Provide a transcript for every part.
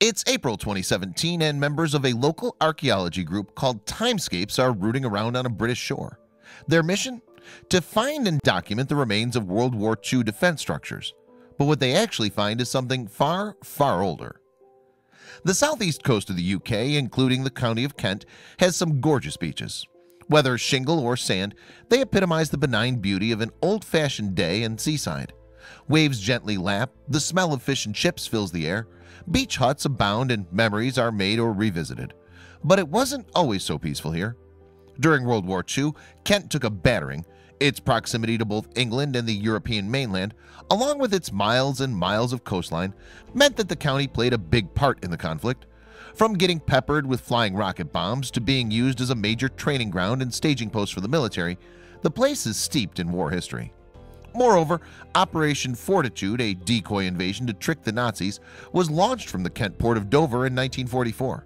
It's April 2017 and members of a local archaeology group called Timescapes are rooting around on a British shore. Their mission? To find and document the remains of World War II defense structures. But what they actually find is something far, far older. The southeast coast of the UK, including the county of Kent, has some gorgeous beaches. Whether shingle or sand, they epitomize the benign beauty of an old-fashioned day and seaside. Waves gently lap, the smell of fish and chips fills the air, beach huts abound and memories are made or revisited. But it wasn't always so peaceful here. During World War II, Kent took a battering. Its proximity to both England and the European mainland, along with its miles and miles of coastline, meant that the county played a big part in the conflict. From getting peppered with flying rocket bombs to being used as a major training ground and staging post for the military, the place is steeped in war history. Moreover, Operation Fortitude, a decoy invasion to trick the Nazis, was launched from the Kent port of Dover in 1944.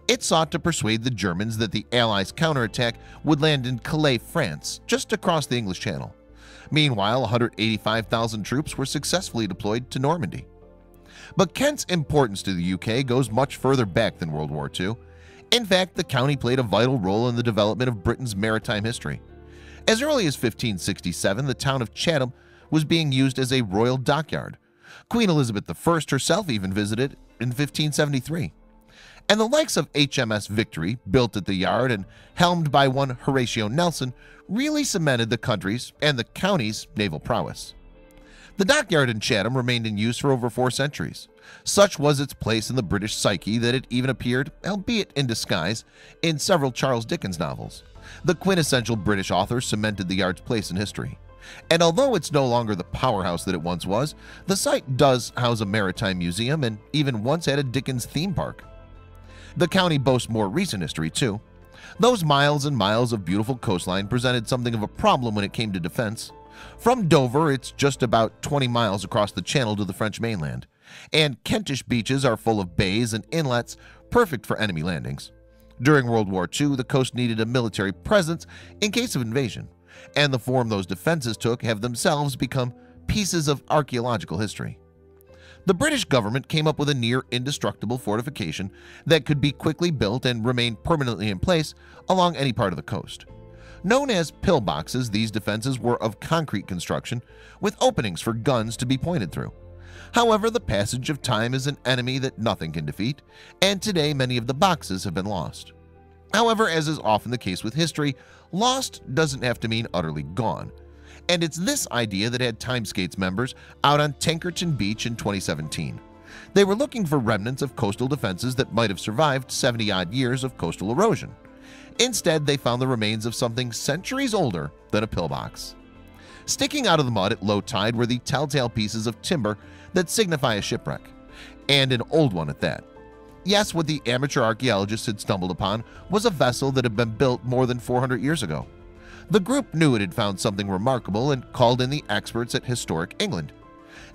It sought to persuade the Germans that the Allies' counterattack would land in Calais, France, just across the English Channel. Meanwhile, 185,000 troops were successfully deployed to Normandy. But Kent's importance to the UK goes much further back than World War II. In fact, the county played a vital role in the development of Britain's maritime history. As early as 1567, the town of Chatham was being used as a royal dockyard. Queen Elizabeth I herself even visited in 1573. And the likes of HMS Victory, built at the yard and helmed by one Horatio Nelson, really cemented the country's and the county's naval prowess. The dockyard in Chatham remained in use for over 4 centuries. Such was its place in the British psyche that it even appeared, albeit in disguise, in several Charles Dickens novels. The quintessential British author cemented the yard's place in history. And although it's no longer the powerhouse that it once was, the site does house a maritime museum and even once had a Dickens theme park. The county boasts more recent history too. Those miles and miles of beautiful coastline presented something of a problem when it came to defense. From Dover, it's just about 20 miles across the channel to the French mainland, and Kentish beaches are full of bays and inlets perfect for enemy landings. During World War II, the coast needed a military presence in case of invasion, and the form those defenses took have themselves become pieces of archaeological history. The British government came up with a near indestructible fortification that could be quickly built and remain permanently in place along any part of the coast. Known as pillboxes, these defenses were of concrete construction with openings for guns to be pointed through. However, the passage of time is an enemy that nothing can defeat, and today many of the boxes have been lost. However, as is often the case with history, lost doesn't have to mean utterly gone. And it's this idea that had Timescapes members out on Tankerton Beach in 2017. They were looking for remnants of coastal defenses that might have survived 70-odd years of coastal erosion. Instead, they found the remains of something centuries older than a pillbox. Sticking out of the mud at low tide were the telltale pieces of timber that signify a shipwreck, and an old one at that. Yes, what the amateur archaeologists had stumbled upon was a vessel that had been built more than 400 years ago. The group knew it had found something remarkable and called in the experts at Historic England.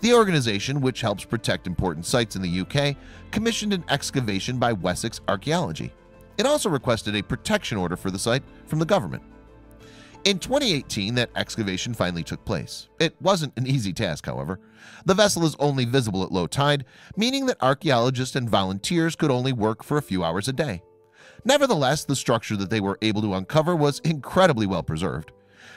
The organization, which helps protect important sites in the UK, commissioned an excavation by Wessex Archaeology. It also requested a protection order for the site from the government. In 2018, that excavation finally took place. It wasn't an easy task, however. The vessel is only visible at low tide, meaning that archaeologists and volunteers could only work for a few hours a day. Nevertheless, the structure that they were able to uncover was incredibly well preserved.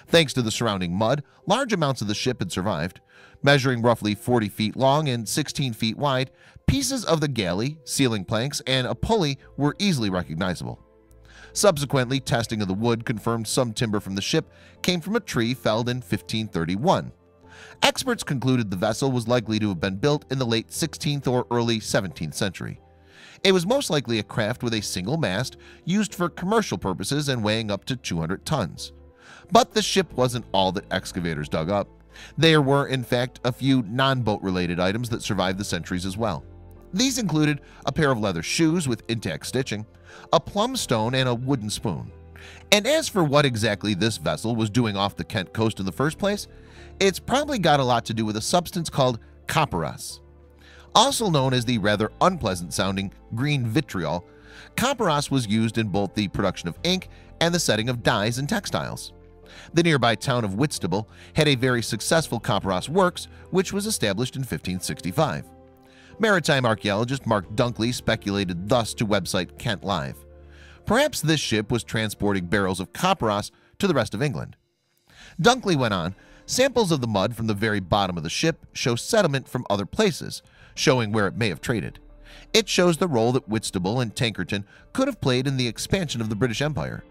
Thanks to the surrounding mud, large amounts of the ship had survived. Measuring roughly 40 feet long and 16 feet wide, pieces of the galley, ceiling planks, and a pulley were easily recognizable. Subsequently, testing of the wood confirmed some timber from the ship came from a tree felled in 1531. Experts concluded the vessel was likely to have been built in the late 16th or early 17th century. It was most likely a craft with a single mast used for commercial purposes and weighing up to 200 tons. But the ship wasn't all that excavators dug up. There were, in fact, a few non-boat related items that survived the centuries as well. These included a pair of leather shoes with intact stitching, a plum stone, and a wooden spoon. And as for what exactly this vessel was doing off the Kent coast in the first place, it's probably got a lot to do with a substance called copperas. Also known as the rather unpleasant-sounding green vitriol, copperas was used in both the production of ink and the setting of dyes and textiles. The nearby town of Whitstable had a very successful copperas works, which was established in 1565. Maritime archaeologist Mark Dunkley speculated thus to website Kent Live. Perhaps this ship was transporting barrels of copperas to the rest of England. Dunkley went on, samples of the mud from the very bottom of the ship show sediment from other places, showing where it may have traded. It shows the role that Whitstable and Tankerton could have played in the expansion of the British Empire.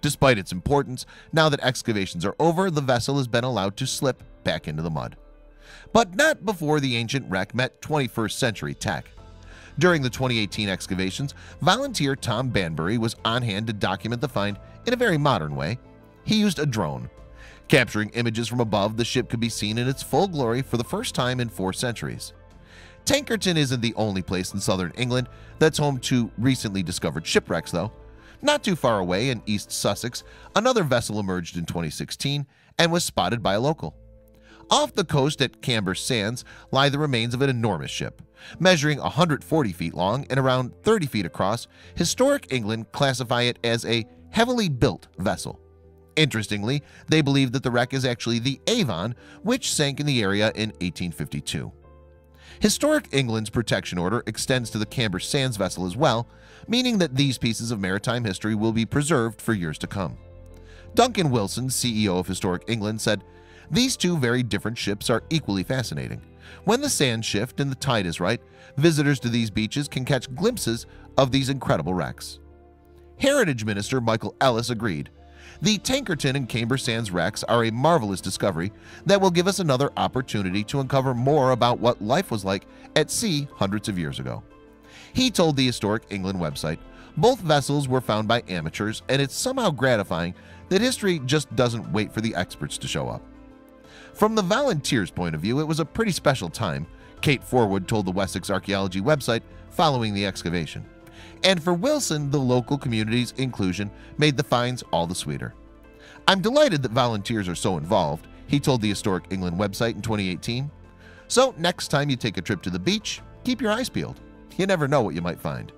Despite its importance, now that excavations are over, the vessel has been allowed to slip back into the mud. But not before the ancient wreck met 21st century tech. During the 2018 excavations, volunteer Tom Banbury was on hand to document the find in a very modern way. He used a drone. Capturing images from above, the ship could be seen in its full glory for the first time in 4 centuries. Tankerton isn't the only place in southern England that's home to recently discovered shipwrecks, though. Not too far away in East Sussex, another vessel emerged in 2016 and was spotted by a local. Off the coast at Camber Sands lie the remains of an enormous ship. Measuring 140 feet long and around 30 feet across, historic England classify it as a heavily built vessel. Interestingly, they believe that the wreck is actually the Avon, which sank in the area in 1852. Historic England's protection order extends to the Camber Sands vessel as well, meaning that these pieces of maritime history will be preserved for years to come. Duncan Wilson, CEO of Historic England, said, "These two very different ships are equally fascinating. When the sands shift and the tide is right, visitors to these beaches can catch glimpses of these incredible wrecks." Heritage Minister Michael Ellis agreed. The Tankerton and Camber Sands wrecks are a marvelous discovery that will give us another opportunity to uncover more about what life was like at sea hundreds of years ago. He told the Historic England website, "Both vessels were found by amateurs, and it's somehow gratifying that history just doesn't wait for the experts to show up." From the volunteers' point of view, it was a pretty special time, Kate Forwood told the Wessex Archaeology website following the excavation. And for Wilson, the local community's inclusion made the finds all the sweeter. "I'm delighted that volunteers are so involved," he told the Historic England website in 2018. "So next time you take a trip to the beach, keep your eyes peeled. You never know what you might find."